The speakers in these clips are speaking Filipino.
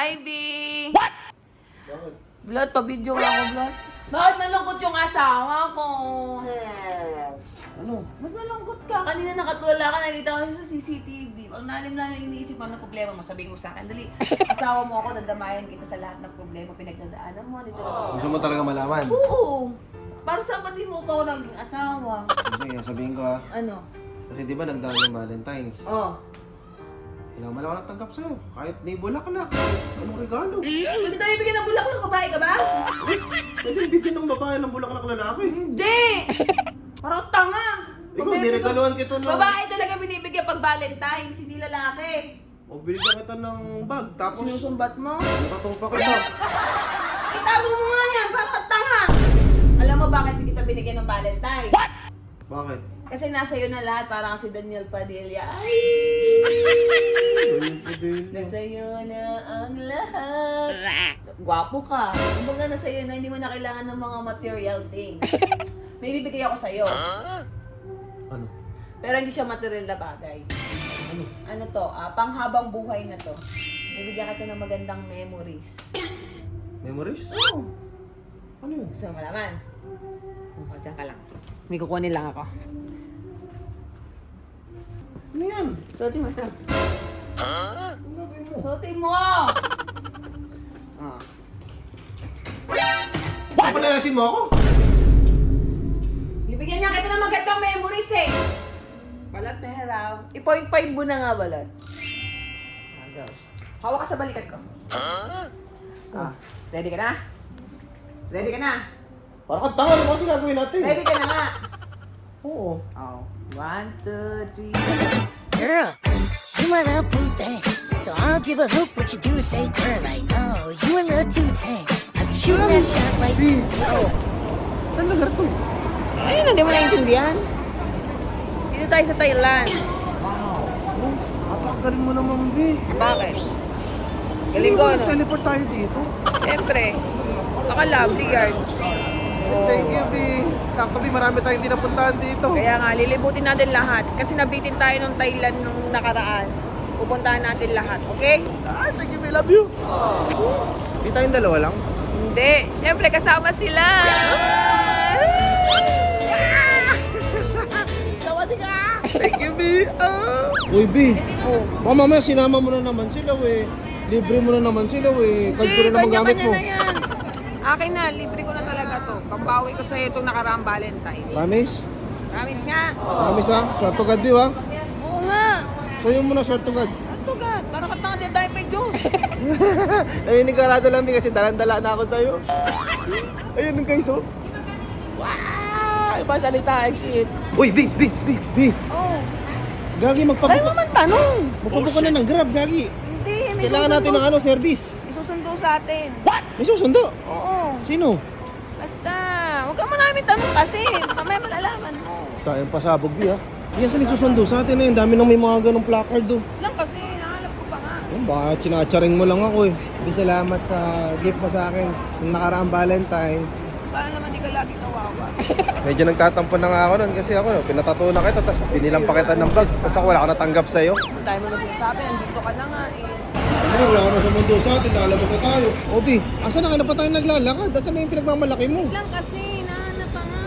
Ivy! What? Blood, pa-video lang ako, Blood. Bakit nalungkot yung asawa ko? Ano? Ba't nalungkot ka? Kanina nakatulala ka, nakita ko sa CCTV. Ang nalim-nalim iniisip mo ng problema mo, sabihin mo sa akin, dali, asawa mo ako, dadamayan kita sa lahat ng problema, pinagdadaanan mo, dito lang. Gusto mo talaga malaman? Oo! Para sa pati mo ko naging asawa. Sige, sabihin ko ha. Ano? Kasi di ba nagdaan yung Valentine's? Oh. Kailangan malaman ang tanggap sa'yo. Kahit di bulaklak. Anong regalo? Hindi tayo bigyan ng bulaklak, babae ka ba? Pwede bigyan ng babae ng bulaklak lalaki. Hindi! Parang tanga! Ikaw, niregaluhan kita ng... Babae talaga binibigyan pag Valentine's, hindi lalaki. O binigyan kita ng bag, tapos... Sinusumbat mo? Nakatupa kita. Itago mo nga yan, parang tanga! Alam mo bakit hindi kita binigyan ng Valentine's? Bakit? Kasi nasa iyo na lahat, parang si Daniel Padilla. Ay! Nasa iyo na ang lahat. Gwapo ka. Kumbaga nasa iyo na hindi mo na kailangan ng mga material things. May bibigay ako sa'yo. Ano? Pero hindi siya material na bagay. Ano? Ano to? Panghabang buhay na to. Bibigyan kita ng magandang memories. Memories? Oo. Ano yun? Gusto mo malaman? O, dyan ka lang. May kukunin lang ako. Ano yan? Suotin mo na. Ano gagawin mo? Suotin mo! Papalayasin mo ako? Bibigyan niya kita ng magandang memories eh. Balat na harap. I-point 5 mo na nga balat. Hawak ka sa balikat ko. Ready ka na? Ready ka na? Parang kang tanga, ano kasi gagawin natin? Ready ka na nga? Oo. Oh. 1, 2, 3. Girl, you my love boo thing. So I don't give a hoot what you do, say girl, I know. You in love too tank. I can shoot that shot like B. oh. Saan lugar to? Ayun, hindi mo naiintindihan. Dito tayo sa Thailand. Wow. Oh, napakagaling mo naman, B. Bakit? Galing ko, no? Teleport tayo dito. Siyempre. Baka lovely yard. Thank you, B. Sakto, B. Marami tayong hindi napuntahan dito. Kaya nga, lilibutin natin lahat. Kasi nabitin tayo ng Thailand nung nakaraan. Pupuntahan natin lahat, okay? Ah, thank you, B. Love you. Di tayong dalawa lang? Hindi. Siyempre, kasama sila. Thank you, B. Uy, B. Baka mamaya sinama mo na naman sila, we. Libre mo na naman sila, we. Card ko na naman gamit mo. Kanya-kanya na yan. Akin na, libre ko na talaga to. Pambawi ko sa'yo itong nakaraang Valentine. Promise? Promise nga. Promise, ha? Short to God, B, ha? Oo nga. Sayo mo na short to God. Ano God? Parang katanga din tayo kay Diyos. Naninigarado lang, B, kasi dalan-dala na ako sa'yo. Ayun yung guys, oh. Wow! Iba salita, exit. Uy, B. Oo. Gagi, Tayo magpabuka. naman tanong. Magpabuka na ng Grab, Gagi. Hindi, may Kailangan natin ng ano, service. Isusundo sa atin. May susundo. Oo. Sino? Basta. Huwag ka mo namin tanong kasi. Mamaya malalaman mo. Tayong pasabog, B, ha? Yan saan isusundo sa atin, eh. Ang dami nang may mga ganong placard, oh. Lang kasi, nahanap ko pa nga. Baka chinatsaring mo lang ako, eh. Salamat sa gift mo sa akin. Nung nakaraang Valentine's. Paano naman di ka lagi kawawa? Medyo nagtatampo na nga ako nun kasi ako, pinatato na kita, tapos pinilang pa kita ng bag. Tapos ako wala ako natanggap sa'yo. Ang dami mo ba sinasabi? Nandito ka na nga eh. Ano, wala ka na sa mundo sa atin, lalabas na tayo. Obi, asa na kayo na pa tayo naglalakad? Asa na yung pinagmamalaki mo? Lang kasi, nahanap pa nga.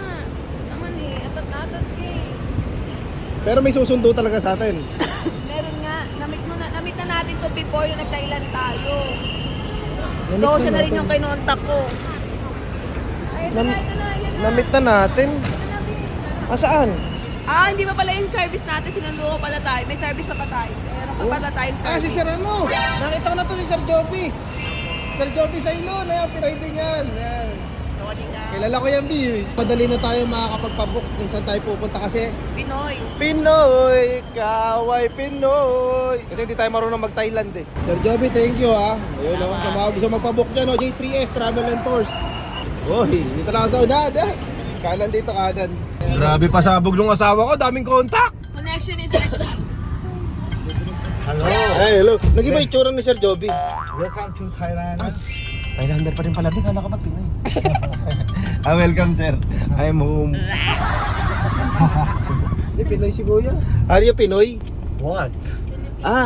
Naman eh, atat-atat ka eh. Pero may susundo talaga sa atin. Meron nga, namit na natin to before yung nag-Thailand tayo. Namit So, na siya na rin natin. yung kinontak ko. Ay, ito na, yan na. Namit na natin? Asaan? Hindi pa pala yung service natin, sinundo ko pala tayo. May service na pa tayo. Meron pa pala tayo Ah, service. si Sir ano? Nakita ko na to si Sir Joby. Sir Joby Sailon, ayan, pinahitin yan. Ayan. Kilala ko yan, B. Madali na tayo makakapagpabook kung saan tayo pupunta kasi Pinoy. Pinoy, kaway Pinoy. Kasi hindi tayo marunong mag-Thailand eh. Sir Joby, thank you ha. Ayun o, sa mga gusto magpabook dyan o, J3S Travel and Tours. Uy, dito na ako sa unad eh. Kanan dito, kanan. Grabe pasabog nung asawa ko, daming kontak. Connection is Hello, Ay, hello. Nag-iba itsura ni Sir Joby. welcome to Thailand. Thailander pa rin pala, di kala ka ba Pinoy? Welcome sir. I'm home. Di Pinoy si Kuya. Are you Pinoy? What?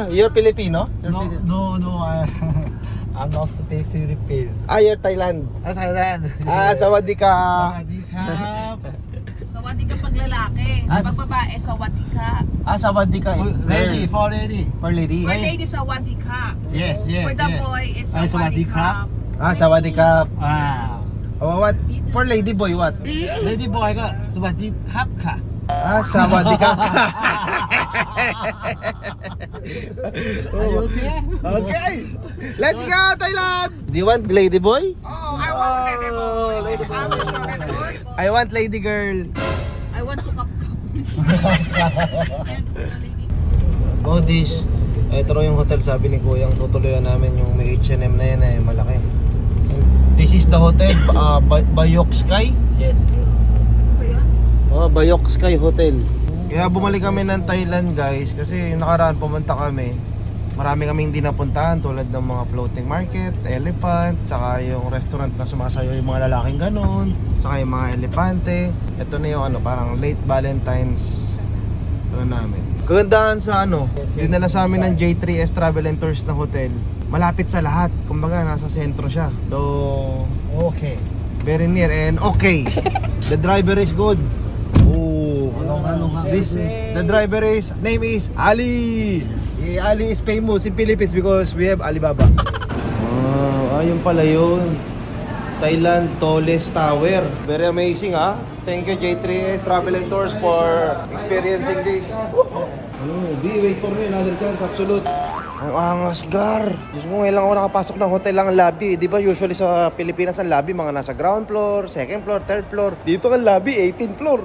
You're Filipino? You're No, Filipino. no, no. I'm not speak Philippines. You're Thailand. Thailand. Sawadee ka. Sawadee krap. Sawati ka pag lalaki. Pag babae, sawati ka. Sawadee ka. Lady, for lady. For lady. For lady, sawati ka. Yes, yes, For the yes. boy, is Ay, sawati sawati ka. krap. Sawadee ka. What? Wow. For lady boy, what? Lady boy ก็สวัสดีครับค่ะ Sawadee ka. Are you okay? Okay. Let's go, Thailand. Do you want lady boy? I want lady boy. Lady boy. I want lady boy. I want lady girl. I want to cup-cup. Ayun, gusto ko lady. Godis. Ito raw yung hotel, sabi ni Kuyang tutuluyan namin yung may H&M na yan malaki. This is the hotel, Bayok Sky. Yes. Ba yan? Bayok Sky Hotel. Kaya bumalik kami ng Thailand guys kasi yung nakaraan pumunta kami. Marami kami hindi napuntahan tulad ng mga floating market, elephant, saka yung restaurant na sumasayo yung mga lalaking ganon, saka yung mga elepante. Ito na yung parang late Valentine's namin. Kagandahan sa dinala sa amin ng J3S Travel and Tours na hotel. Malapit sa lahat, kumbaga nasa sentro siya. So, Okay. very near and okay. The driver is good. The driver name is Ali. Ali is famous in Philippines because we have Alibaba. Ayun pala yun. Thailand tallest tower. Very amazing Thank you J3S Travel and Tours for experiencing this. Wait for me another chance, absolute. Ang angas, Gar. Diyos mo, ngayon lang ako nakapasok ng hotel lang ang lobby. Di ba usually sa Pilipinas ang lobby mga nasa ground floor, second floor, third floor. Dito ang lobby, 18th floor.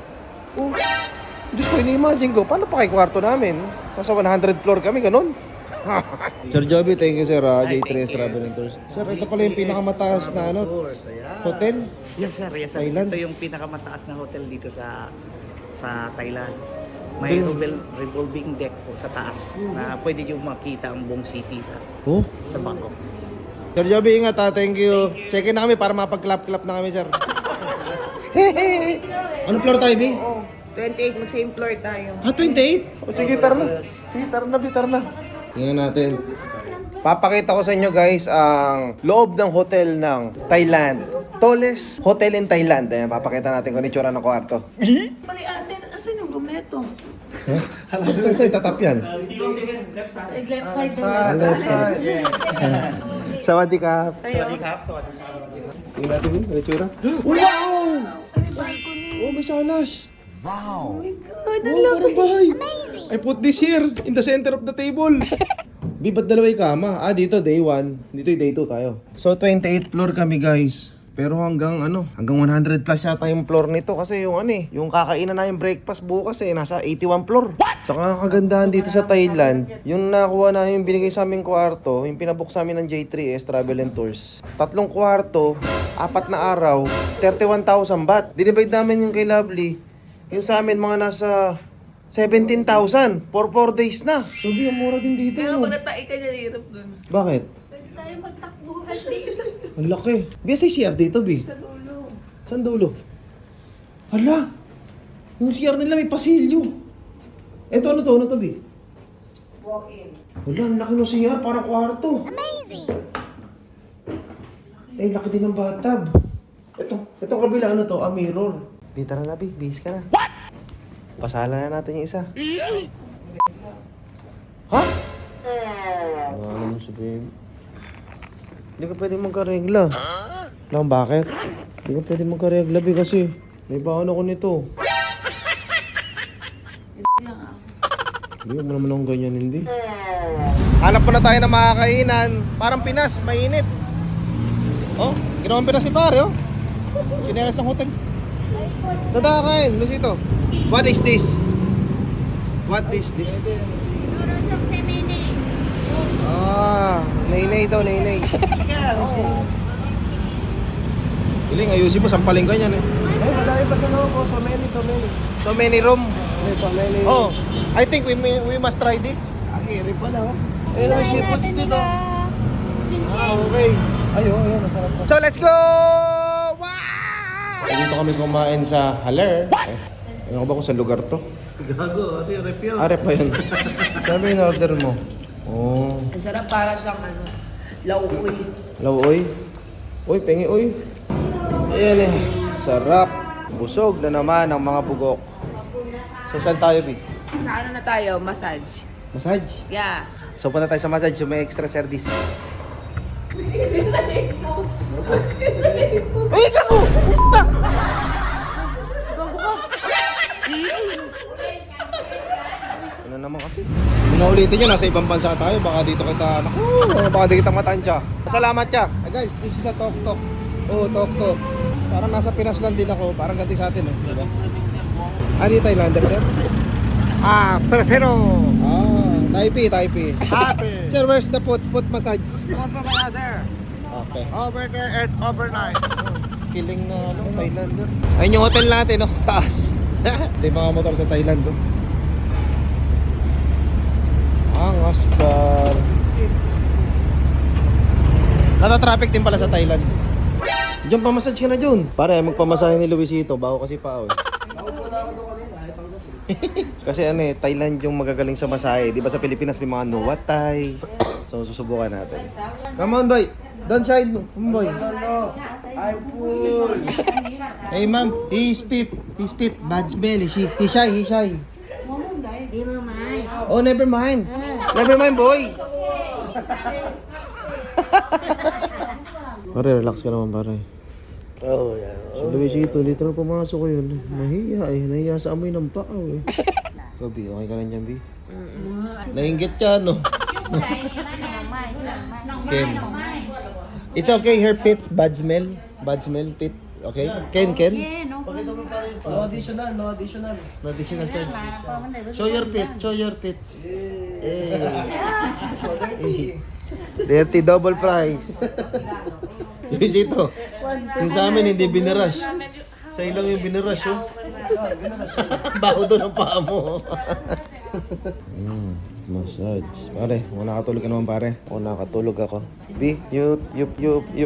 Diyos ko, ini-imagine ko, paano pa kay kwarto namin? Nasa 100 floor kami, ganun. Sir Joby, thank you sir, J3S Travel and Tours. Sir, ito pala yung pinakamataas na hotel. Yes sir, yes sir. Thailand? Ito yung pinakamataas na hotel dito sa Thailand. May revolving deck po sa taas na pwede nyo makita ang buong city sa Bangkok. Sir Joby, ingat thank you. Check-in na kami para mapag-clap-clap na kami, sir. Anong floor tayo, B? 28, mag-same floor tayo. 28? Sige, tara na. Sige, tara na. Tingnan natin. Papakita ko sa inyo guys ang loob ng hotel ng Thailand. Tallest hotel in Thailand. Ayan, papakita natin kung itsura ng kwarto. Pali ate, asan yung room na ito? Saan tatap yan? Left side. Left side. Sawadee ka. Sa'yo. Tingnan natin yung itsura. Wow! Oh, may salas. Wow. God, Wow, parang bahay. I put this here in the center of the table. Ba't dalawa yung kama? Dito day 1. Dito yung day 2 tayo. So 28th floor kami guys. Pero hanggang 100 plus yata yung floor nito kasi yung kakainan na yung breakfast bukas nasa 81 floor. Saka kagandahan dito sa Thailand, yung nakuha na yung binigay sa aming kwarto, yung pinabook sa amin ng J3S Travel and Tours. 3 kwarto, 4 na araw, 31,000 baht. Dinivide namin yung kay Lovely. Yung sa amin mga nasa 17,000 for 4 days na. Sabi, ang mura din dito. Pero kung natai ka niya, hirap dun. Bakit? Pwede tayo magtakbuhan dito. Ang laki. BSA CR dito, B. Sa dulo. Saan dulo? Hala! Yung CR nila may pasilyo. Eto, ano to, B? Walk-in. Wala, ang laki ng CR, parang kwarto. Amazing! Laki din ng bathtub. Itong kabila, mirror. B, tara na, B. Base ka na. What? Pasalan na natin yung isa. Ha? Ano mo sabihin? Hindi ka pwede magkaregla. Alam bakit? Hindi ka pwede magkaregla, B, kasi may baon ako nito. Hindi mo naman akong ganyan, hindi. Hanap pa na tayo ng makakainan. Parang Pinas, mainit. Oh, ginawang Pinas si pare, Sinelas ng hotel. Tada kain, Lucito. What is this? What is this? Nainay daw, nainay. Iling, ayusin mo, sampalin ka niyan Madami pa sa loob. So many room. So many. Oh, I think we must try this. Ang iri pala. Ayun, seafoods dito. Okay. Ayun, masarap pa. So let's go! Wow! Dito kami kumain sa Haler. Ano ba kung sa lugar to? Gago, rep yun. Arep pa yun. Sabi yung order mo. Oh. Ang sarap para siyang Lauoy. Lauoy. Uy, pengi uy. Ayan eh. Sarap. Busog na naman ang mga bugok. So saan tayo, Bi? Sa ano na tayo? Massage. Massage. Yeah. So punta tayo sa massage, yung may extra service. Ay, gago! Puta! Gago ka! Ano naman kasi? Kung naulitin nyo, nasa ibang bansa tayo, baka dito kita, naku, baka dito kita matansya. Salamat ka! Guys, this is a Tok Tok. Oh, Tok Tok. Parang nasa Pinas lang din ako, parang ganti sa atin eh. Diba? Ano yung Thailander, sir? Pero, Taipei, Taipei. happy. Sir, where's the foot massage? There. Okay. Over there at overnight. Kiling na ano, Thailander. Ayun yung hotel natin, no? Taas. Ito yung mga motor sa Thailand, no? Ang Oscar. Nata-traffic din pala sa Thailand. Diyan pa-massage ka na, Jun. Pare, magpamasahe ni Luisito. Bago kasi pa, oh. Kasi ano eh, Thailand yung magagaling sa masahe. Di ba sa Pilipinas may mga Nuwat Thai. So susubukan natin. Come on, boy. Don't shy, boy. I'm full. Hey, ma'am. He spit. Bad smell. He shy. Oh, never mind. Never mind, boy. Pare, relax ka naman, pare. Oh, yeah. Luisito, dito na pumasok ko yun. Nahiya sa amoy ng paaw eh. Gabi, okay ka lang dyan, Bi? Nainggit ka, no? Ken. It's okay, her pit, bad smell, pit. Okay? Ken? No additional. No additional charge. Show your pit. Dirty double price. Luisito, yung sa amin hindi binarush. Sa ilang yung binarush, oh. Baho doon ang paa mo. Massage. Pare, kung nakatulog ka naman, pare. Kung nakatulog ako. B, you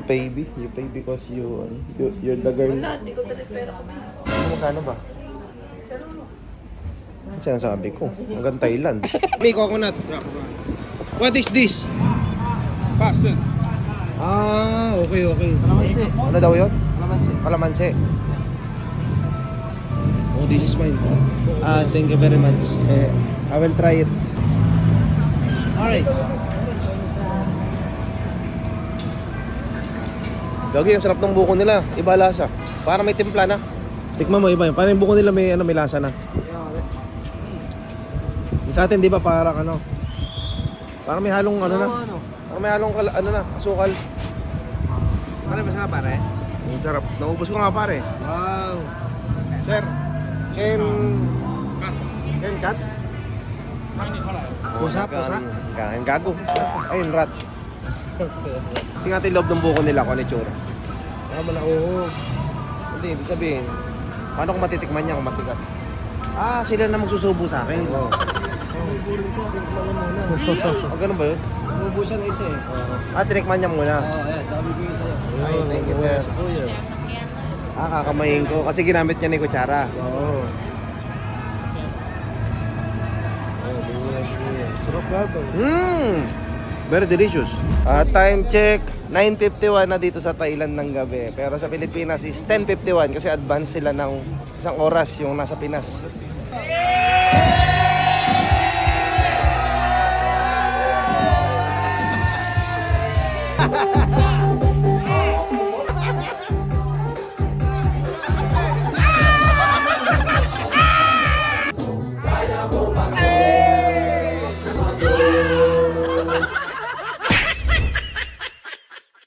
pay, B. You pay because you're the girl. Hindi ko talaga pera ko. Magkano ba? Ano sinasabi ko? Hanggang Thailand. May coconut. What is this? Passion. Okay. Kalamansi. Ano daw yun? Kalamansi. Kalamansi. Oh, this is mine. Thank you very much. I will try it. Alright. Gagi, ang sarap ng buko nila. Iba lasa. Para may timpla na. Tikman mo, iba yun. Parang yung buko nila may lasa na. Yung sa atin, di ba, parang ano? Parang may halong ano na. Parang may halong asukal. Ano ba sana pare? Ang sarap. Naubos ko nga, pare. Wow. Sir, Ken cat? Pusa. Kain gago. Ayun, rat. Tingnan natin loob ng buko nila kung ano yung tsura. Malao. Hindi, ibig sabihin, paano kung matitikman niya kung matigas? Sila na magsusubo sa akin. Ganun ba yun? Umubo siya na isa eh. Tinikman niya muna. Ayan. Sabi ko isa yun. Ay, thank you, sir. Kakamayin ko. Kasi ginamit niya ni kutsara. Oo. Sarap nga ba? Very delicious. Time check, 9:51 na dito sa Thailand ng gabi. Pero sa Pilipinas is 10:51 kasi advance sila ng isang oras yung nasa Pinas.